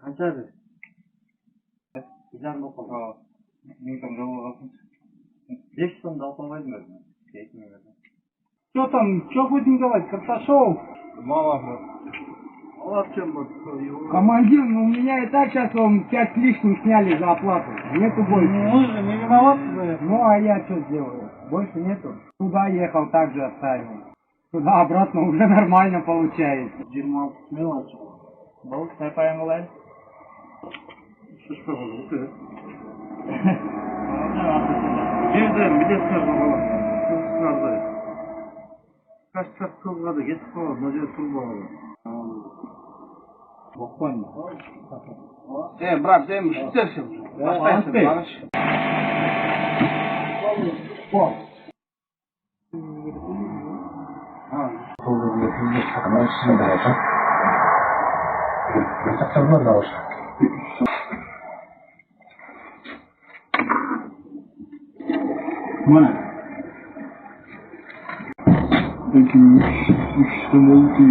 Qanchadir? 1.5 bo'lib qoldi. 1000 so'm javob olsin. 5 so'mda olmayman. Что там? Что будем делать, Карташов? Мало. Вот в чем вот. Командир, ну у меня и так сейчас вам 5 лишних сняли за оплату. Нету больше. Мы же не виноваты. Ну а я что сделаю? Больше нету. Туда ехал, так же оставил. Туда обратно уже нормально получается. 26 мелочь. Был, снайпаем лайн. Что было? Жерден билеттер бар. Сразу. Каштар кылгады, кетип калды, мына жер турбагы. Спокойно. Брат, сен уштерсиң. Баштайсың, багыш. Mana. Peki 3 sene oldu.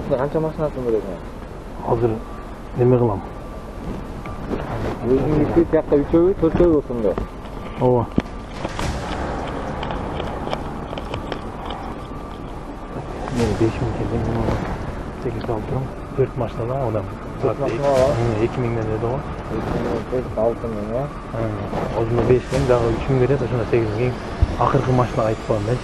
Qancha mashinasini bilasan? Hozir nima qilaman? O'zingniki yoqqa 3-ovi, 4-ovi bo'lsin-da. Ova. Men 5000 keldim, nima? Tekis oldim. 4 mashinadan odam. 4 mashina var. 2000 dan dedi o. 2000 ya. O'zimda 5000, daha 3000 beradi, shunda 8000 oxirgi mashina aytib qo'ydim.